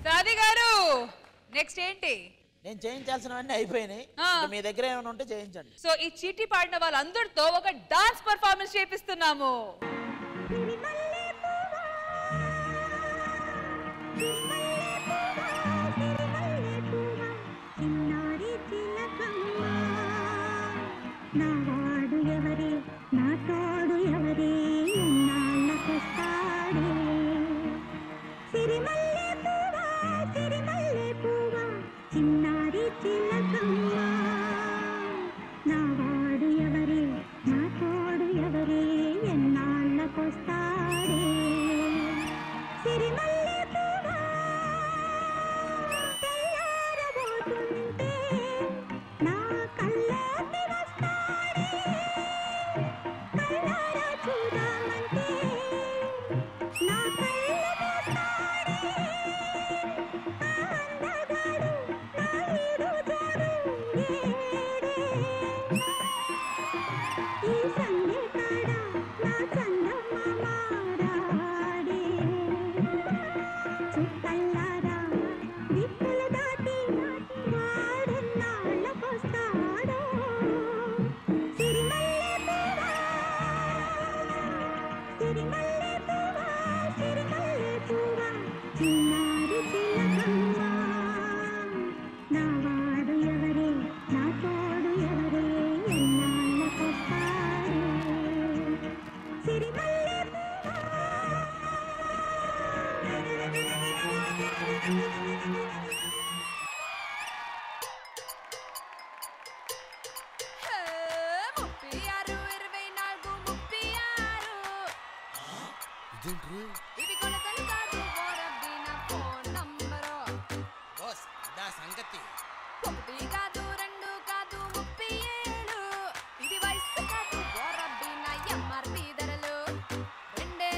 సాది గారు నెక్స్ట్ ఏంటి? నేను చేయించాల్సినవన్నీ అయిపోయినాయి. మీ దగ్గర ఏమైనా ఉంటే చేయించండి. సో ఈ చీటీ పాడిన వాళ్ళందరితో ఒక డాన్స్ పర్ఫార్మెన్స్ చేపిస్తున్నాము. నావాడు ఎవరే నా తోడు ఎవరే నాళ్ళకొస్తాడే సిరిమల్లె పూవా సిరిమల్లె పూవా చిన్నారి చిలకమ్మ నావాడు ఎవరే నా తోడు ఎవరే ఎన్నాళ్ళకొస్తాడే సిరిమల్లె పూవా తెల్లారబోతుంటే నా కళ్ళకి వస్తాడే కళ్ళారా చూడాలంటే నా కళ్ళు పోస్తాడే అందగాడు నా ఈడు జోడు ఏడే ఈ సంగే కాడ నా చందమామ రాడే చుట్టల్లారా దిక్కులు దాటి వాడెన్నాళ్ళకొస్తాడో సిరిమల్లె పూవా సిరిమల్లె పూవా సిరిమల్లె పూవా చిన్నారి చిలకమ్మ నావాడు ఎవరే నా తోడు ఎవరే ఎన్నాళ్ళకొస్తాడే సిరిమల్లె ఇవి కొలతలు కాదు ఓరబ్బి నా ఫోన్ నంబరు బాస్ దా సంగతి ఒకటి కాదు రెండు కాదు 37 ఇది వయసు కాదు ఓరబ్బి నా ఎంఆర్పి ధరలు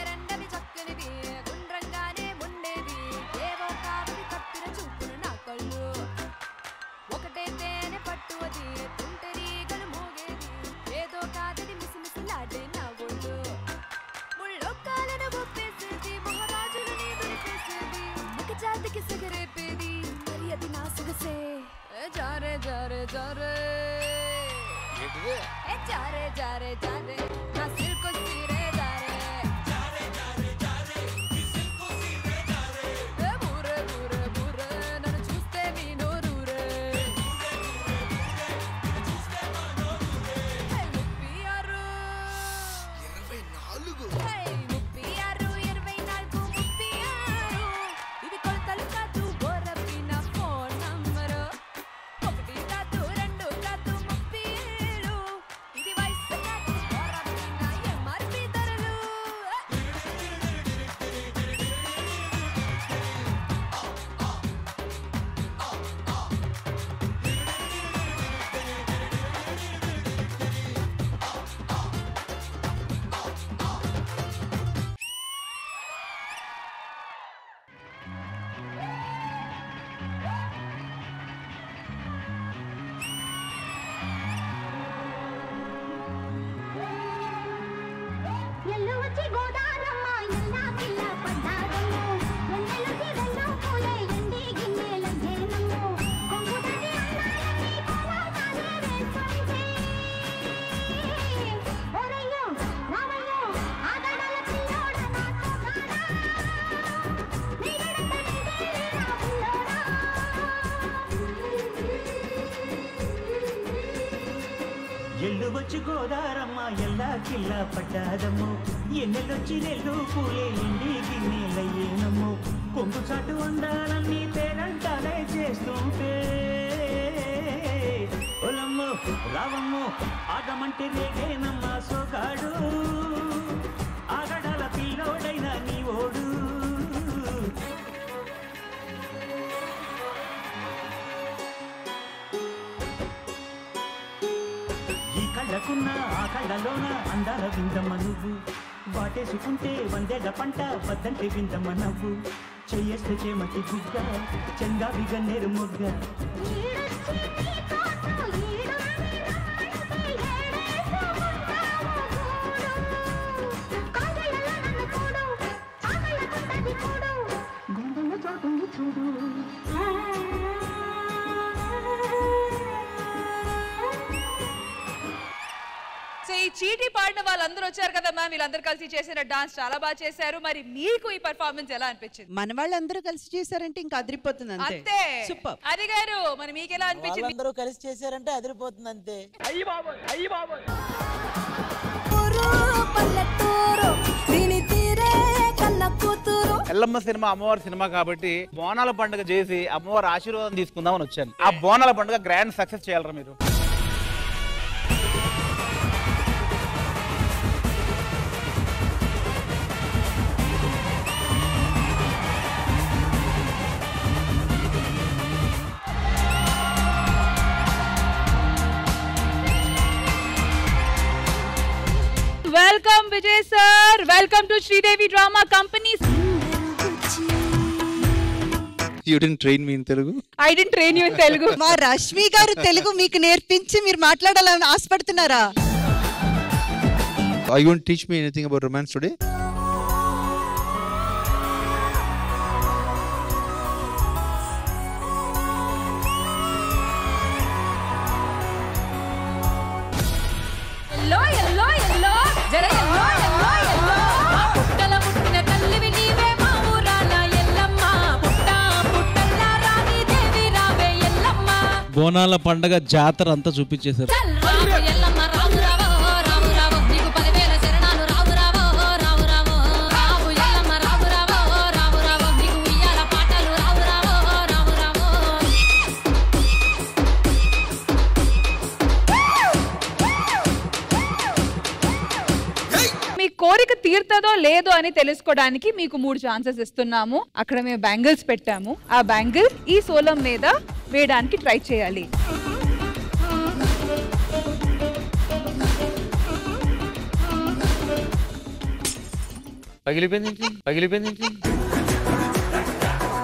రెండవి చక్కనివి గుండ్రంగానే ఉండేవి ఏవో కావి కత్తిర చూపులు నా కళ్ళు ఒకటే తేనె పట్టు అది తుంటరీగలు మోగేది ఏదో కాదని మిసిమిసిలాడే నా ఒళ్ళు ముళ్ళొక్కాలను ఒప్పేసేది మహారాజులని దులిపేసేది ముఖ జాతికి సిగరేపేది మరి అది నా సొగసే జారే జారే జారే జారే జారే జారే నా సిల్కు సీరే జారే బూరే బూరే బూరే నన్ను చూస్తే మీ నోరూరే 36 ఇవి కొలతలు కాదు ఓరబ్బి నా ఫోన్ నంబరు ఒకటి కాదు రెండు కాదు 37 ఇది వయసు కాదు ఓరబ్బి నా ఎంఆర్పి ధరలు ఎల్లు వచ్చి గోదారమ్మ ఎల్లా పిల్ల పడ్డారమ్మ ఎండలకి వెళ్ళు పూలే ఎండి గిన్నెల జేనమ్మ కొంగుదటి అన్నాలకి కోలాటాలే వేస్తుంటే ఓరయ్యో రావయ్యో ఆగడల పిల్లోడ నా సోగాడా నీగడంత నీదే నా పిల్లోడా ఎల్లు వచ్చి గోదారమ్మ ఎల్లా కిల్లా పడ్డాదమ్మో ఎన్నెలొచ్చి నెల్లు పూలే ఎండి గిన్నెలయ్యేనమ్మో కొంగు చాటు అందాలన్నీ పేరంటాలే చేస్తుంటే ఒలమ్మో రావమ్మో ఆగమంటే రేగేనమ్మ సోగాడు ఆగడాల పిల్లోడైన నీ ఓడు కళ్ళకున్న ఆ కళ్ళలోన అందాల విందమ్మ నువ్వు వాటేసుకుంటే వందేళ్ల పంట వద్దంటే విందమ్మ నవ్వు చెయ్యేస్తే చేమటి గుగ్గ చెంగావి గన్నేరు మొగ్గ ఈడొచ్చి నీ కోసం ఈడుంది రమ్మంటే ఏడేసుకుంటావు గూడు కాగళ్ళలో నన్ను చూడు ఆగళ్ళకుంటది కూడు గుండెల్లో చోటుంది చూడు చీటీ పాడిన వాళ్ళందరూ వచ్చారు కదా మ్యామ్, వీళ్ళందరూ కలిసి చేసిన డాన్స్ చాలా బాగా చేశారు. మరి మీకు ఈ పర్ఫార్మెన్స్ ఎలా అనిపించింది? మన వాళ్ళందరూ కలిసి చేశారంటే ఇంకా అదిరిపోతుంది అంతే. సూపర్. అది గారు మరి మీకు ఎలా అనిపించింది? అందరూ కలిసి చేశారంటే అదిరిపోతుంది అంతే. ఎల్లమ్మ సినిమా అమ్మవారి సినిమా కాబట్టి బోనాల పండుగ చేసి అమ్మవారి ఆశీర్వాదం తీసుకుందామని వచ్చాను. ఆ బోనాల పండుగ గ్రాండ్ సక్సెస్ చేయాలరా మీరు. Welcome Vijay sir, welcome to Sridevi drama company. You didn't train me in Telugu? I didn't train you in Telugu. మా రష్మి గారు తెలుగు మీకు నేర్పించి మీరు మాట్లాడాలని ఆశపడుతున్నారా? Are you going to teach me anything about romance today? Yellow yellow yellow జర yellow yellow yellow పుట్టల పుట్టిన తల్లివి నీవే మా ఊరాల ఎల్లమ్మ పుట్ట పుట్టల్లా రాణి దేవి రావే ఎల్లమ్మ. బోనాల పండగ జాతర అంతా చూపించేశారు. రావు ఎల్లమ్మ రావు రావో రావు రావో నీకు 10,000 శరణాలు రావు రావో రావు రావో రావు ఎల్లమ్మ రావు రావో రావు రావో నీకు ఉయ్యాల పాటలు రావు రావో రావు రావో. మీ కోరిక తీరుతుందో లేదో అని తెలుసుకోవడానికి మీకు 3 ఛాన్సెస్ ఇస్తున్నాము. అక్కడ మేము బ్యాంగిల్స్ పెట్టాము. ఆ బ్యాంగిల్ ఈ సోలం మీద వేయడానికి ట్రై చేయాలి.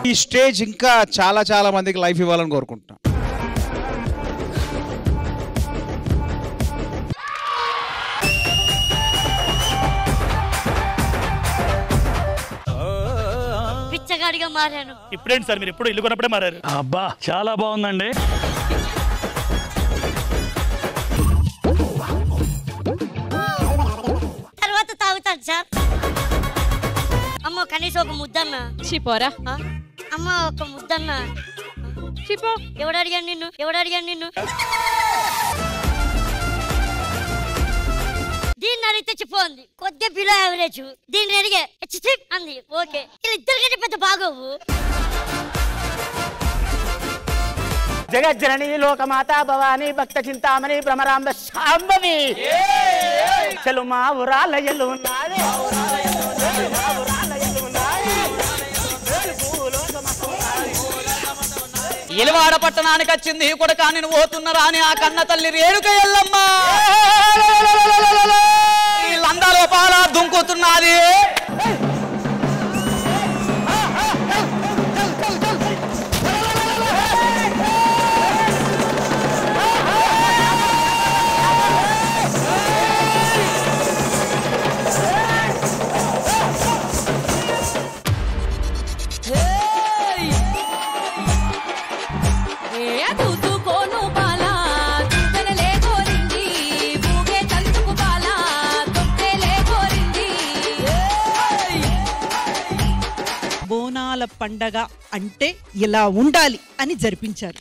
ఈ స్టేజ్ ఇంకా చాలా చాలా మందికి లైఫ్ ఇవ్వాలని కోరుకుంటున్నాను. పిచ్చగాడిగా మారాను. ఇప్పుడేంటి సార్ మీరు ఎప్పుడు ఇల్లు కొన్నప్పుడే మారారు? అబ్బా చాలా బాగుందండి. తర్వాత తాగుతాను సార్. అమ్మ కనీసం ఒక ముద్దన్న. చిపోరా అమ్మ ఒక ముద్దన్న. చిపో. ఎవడు అడిగాను నిన్ను? ఎవడు అడిగాను నిన్ను? దీన్ని అడిగితే చెప్పండి కొద్దిగా బిలో యావరేజ్. దీన్ని అడిగే అంది ఓకే. వీళ్ళిద్దరికంటే పెద్ద బాగోవు. జగజ్జనని లోకమాత భవాని భక్త చింతామణి భ్రమరాంబ శాంభవి చలు మా ఊరాలయలు ఇలవాడ పట్టణానికి వచ్చింది కొడకా నేను పోతున్నారా అని ఆ కన్న తల్లి రేణుక ఎల్లమ్మ లందా లోపాల దుంకుతున్నది. బోనాల పండగ అంటే ఇలా ఉండాలి అని జరిపించారు.